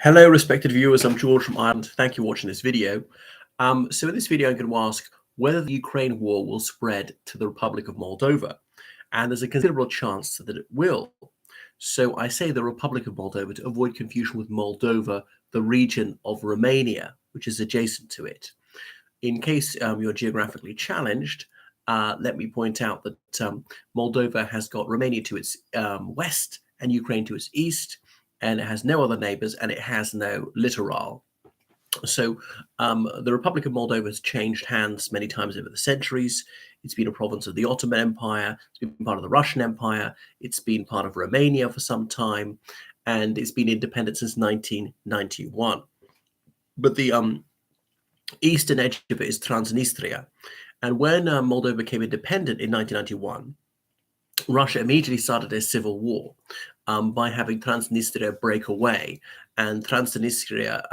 Hello, respected viewers. I'm George from Ireland. Thank you for watching this video. So in this video, I'm going to ask whether the Ukraine war will spread to the Republic of Moldova. And there's a considerable chance that it will. So I say the Republic of Moldova to avoid confusion with Moldova, the region of Romania, which is adjacent to it. In case you're geographically challenged, let me point out that Moldova has got Romania to its west and Ukraine to its east, and it has no other neighbors, and it has no littoral. So the Republic of Moldova has changed hands many times over the centuries. It's been a province of the Ottoman Empire. It's been part of the Russian Empire. It's been part of Romania for some time, and it's been independent since 1991. But the eastern edge of it is Transnistria. And when Moldova became independent in 1991, Russia immediately started a civil war by having Transnistria break away. And Transnistria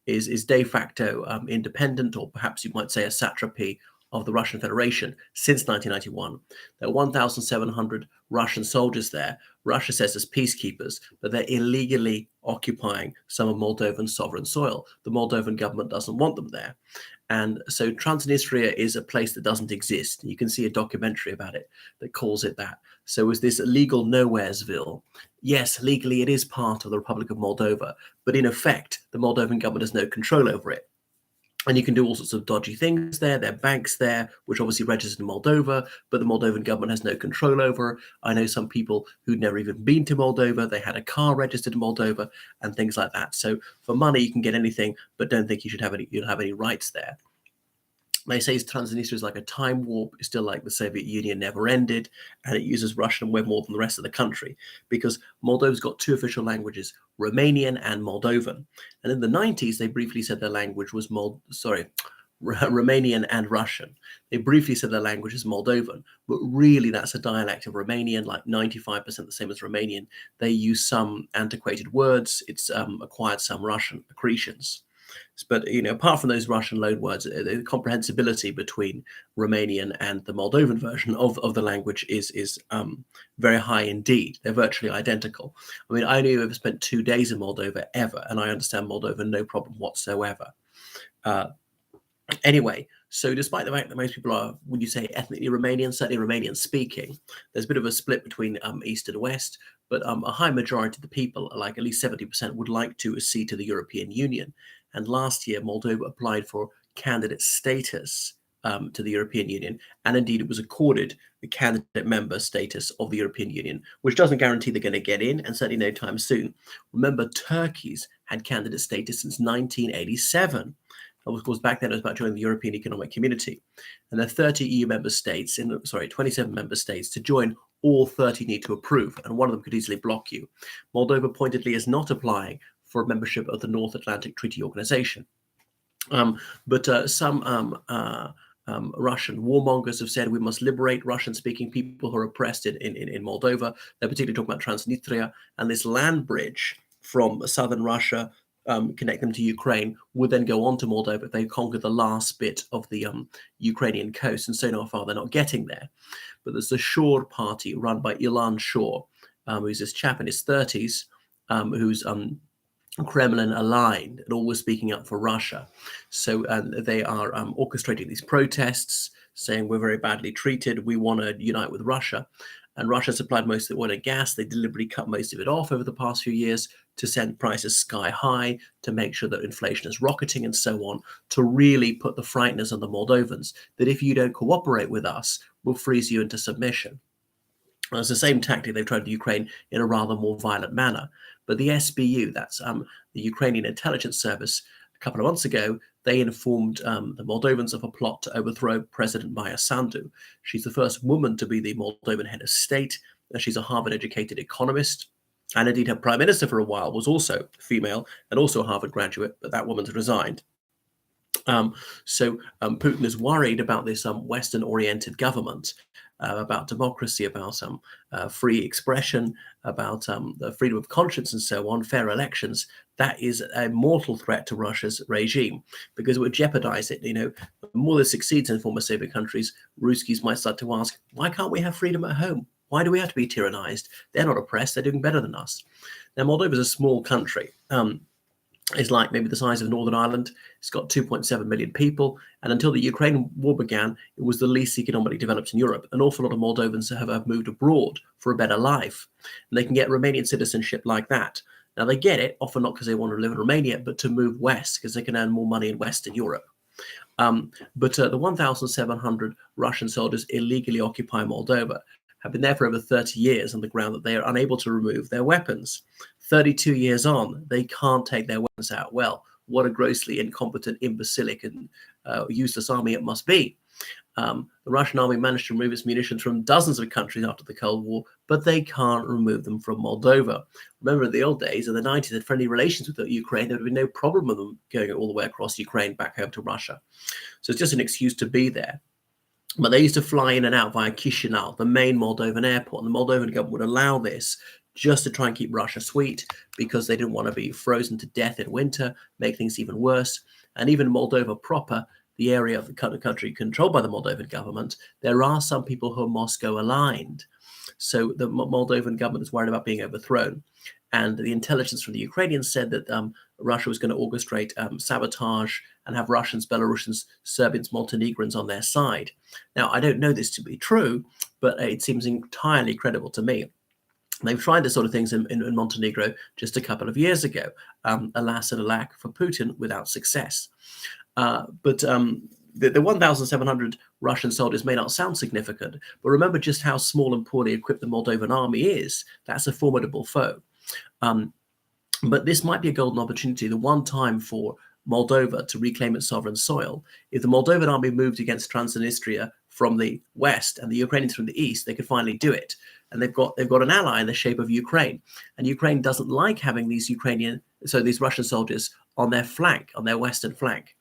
is de facto independent, or perhaps you might say a satrapy of the Russian Federation since 1991. There are 1,700 Russian soldiers there. Russia says as peacekeepers, but they're illegally occupying some of Moldovan sovereign soil. The Moldovan government doesn't want them there. And so Transnistria is a place that doesn't exist. You can see a documentary about it that calls it that. So is this legal nowheresville? Yes, legally it is part of the Republic of Moldova, but in effect, the Moldovan government has no control over it. And you can do all sorts of dodgy things there. There are banks there, which obviously registered in Moldova, but the Moldovan government has no control over. I know some people who'd never even been to Moldova. They had a car registered in Moldova and things like that. So for money, you can get anything, but don't think you should have any rights there. They say Transnistria is like a time warp. It's still like the Soviet Union never ended, and it uses Russian way more than the rest of the country because Moldova's got two official languages, Romanian and Moldovan. And in the 90s, they briefly said their language was Romanian and Russian. They briefly said their language is Moldovan, but really that's a dialect of Romanian, like 95% the same as Romanian. They use some antiquated words. It's acquired some Russian accretions. But apart from those Russian loan words, the comprehensibility between Romanian and the Moldovan version of the language is very high indeed. They're virtually identical. I mean, I only ever spent 2 days in Moldova ever, and I understand Moldovan no problem whatsoever. Anyway, so despite the fact that most people are, would you say, ethnically Romanian, certainly Romanian speaking, there's a bit of a split between East and West, but a high majority of the people, like at least 70%, would like to accede to the European Union. And last year, Moldova applied for candidate status to the European Union, and indeed it was accorded the candidate member status of the European Union, which doesn't guarantee they're going to get in, and certainly no time soon. Remember, Turkey's had candidate status since 1987. Of course, back then it was about joining the European Economic Community. And there are 30 EU member states, 27 member states. To join, all 30 need to approve, and one of them could easily block you. Moldova pointedly is not applying for membership of the North Atlantic Treaty Organization. But some Russian warmongers have said we must liberate Russian-speaking people who are oppressed in Moldova. They're particularly talking about Transnistria, and this land bridge from southern Russia connect them to Ukraine would then go on to Moldova if they conquer the last bit of the Ukrainian coast, and so far they're not getting there. But there's the Shore party run by Ilan Shore, who's this chap in his 30s, who's Kremlin aligned and always speaking up for Russia. So they are orchestrating these protests, saying we're very badly treated, we want to unite with Russia. And Russia supplied most of the oil and gas. They deliberately cut most of it off over the past few years to send prices sky high, to make sure that inflation is rocketing and so on, to really put the frighteners on the Moldovans, that if you don't cooperate with us, we'll freeze you into submission. And it's the same tactic they've tried to Ukraine in a rather more violent manner. But the SBU, that's the Ukrainian intelligence service, a couple of months ago, they informed the Moldovans of a plot to overthrow President Maya Sandu. She's the first woman to be the Moldovan head of state. She's a Harvard-educated economist. And indeed, her prime minister for a while was also female and also a Harvard graduate, but that woman's resigned. So Putin is worried about this Western-oriented government, about democracy, about free expression, about the freedom of conscience and so on, fair elections. That is a mortal threat to Russia's regime because it would jeopardize it. The more this succeeds in former Soviet countries, Ruskies might start to ask, why can't we have freedom at home? Why do we have to be tyrannized? They're not oppressed. They're doing better than us. Now, Moldova is a small country. is like maybe the size of Northern Ireland. It's got 2.7 million people. And until the Ukraine war began, it was the least economically developed in Europe. An awful lot of Moldovans have moved abroad for a better life. And they can get Romanian citizenship like that. Now, they get it, often not because they want to live in Romania, but to move west because they can earn more money in Western Europe. But the 1,700 Russian soldiers illegally occupy Moldova have been there for over 30 years on the ground that they are unable to remove their weapons. 32 years on, they can't take their weapons out. Well, what a grossly incompetent, imbecilic, and useless army it must be. The Russian army managed to remove its munitions from dozens of countries after the Cold War, but they can't remove them from Moldova. Remember, in the old days, in the 90s, they had friendly relations with Ukraine. There would have been no problem with them going all the way across Ukraine back home to Russia. So it's just an excuse to be there. But they used to fly in and out via Chisinau, the main Moldovan airport. And the Moldovan government would allow this just to try and keep Russia sweet because they didn't want to be frozen to death in winter, make things even worse. And even Moldova proper, the area of the country controlled by the Moldovan government, there are some people who are Moscow aligned. So the Moldovan government is worried about being overthrown. And the intelligence from the Ukrainians said that Russia was going to orchestrate sabotage and have Russians, Belarusians, Serbians, Montenegrins on their side. Now, I don't know this to be true, but it seems entirely credible to me. They've tried this sort of things in Montenegro just a couple of years ago, alas and alack for Putin, without success. But the 1,700 Russian soldiers may not sound significant, but remember just how small and poorly equipped the Moldovan army is. That's a formidable foe. But this might be a golden opportunity, the one time for Moldova to reclaim its sovereign soil. If the Moldovan army moved against Transnistria from the west and the Ukrainians from the east, they could finally do it. And they've got an ally in the shape of Ukraine. And Ukraine doesn't like having these these Russian soldiers on their flank, on their western flank.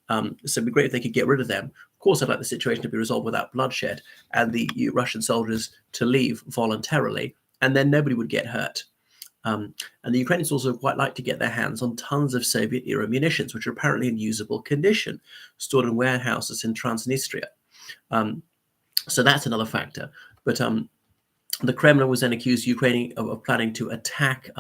So it'd be great if they could get rid of them. Of course, I'd like the situation to be resolved without bloodshed and the Russian soldiers to leave voluntarily, and then nobody would get hurt. And the Ukrainians also quite like to get their hands on tons of Soviet-era munitions, which are apparently in usable condition, stored in warehouses in Transnistria. So that's another factor. But the Kremlin was then accused Ukraine of planning to attack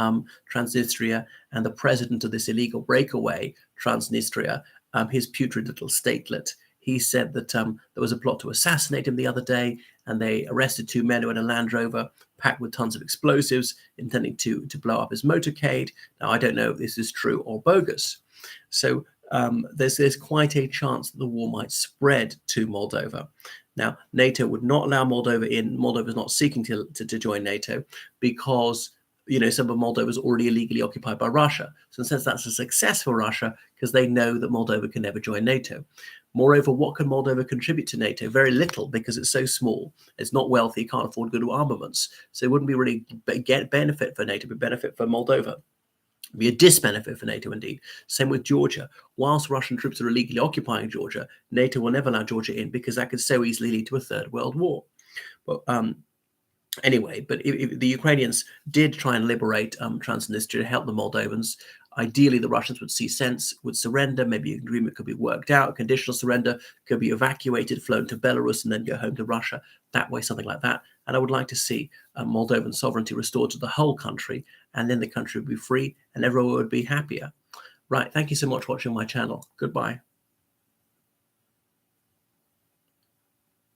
Transnistria, and the president of this illegal breakaway, Transnistria, his putrid little statelet, he said that there was a plot to assassinate him the other day, and they arrested two men who had a Land Rover packed with tons of explosives, intending to blow up his motorcade. Now, I don't know if this is true or bogus. So there's quite a chance that the war might spread to Moldova. Now, NATO would not allow Moldova in. Moldova is not seeking to join NATO because, some of Moldova is already illegally occupied by Russia. So in a sense, that's a success for Russia because they know that Moldova can never join NATO. Moreover, what can Moldova contribute to NATO? Very little, because it's so small. It's not wealthy, can't afford good armaments. So it wouldn't be really benefit for NATO, but benefit for Moldova. It'd be a disbenefit for NATO indeed. Same with Georgia. Whilst Russian troops are illegally occupying Georgia, NATO will never allow Georgia in because that could so easily lead to a third world war. But anyway, but if the Ukrainians did try and liberate Transnistria to help the Moldovans, ideally the Russians would see sense, would surrender, maybe an agreement could be worked out, conditional surrender, could be evacuated, flown to Belarus, and then go home to Russia. That way, something like that. And I would like to see Moldovan sovereignty restored to the whole country, and then the country would be free and everyone would be happier. Right, thank you so much for watching my channel. Goodbye.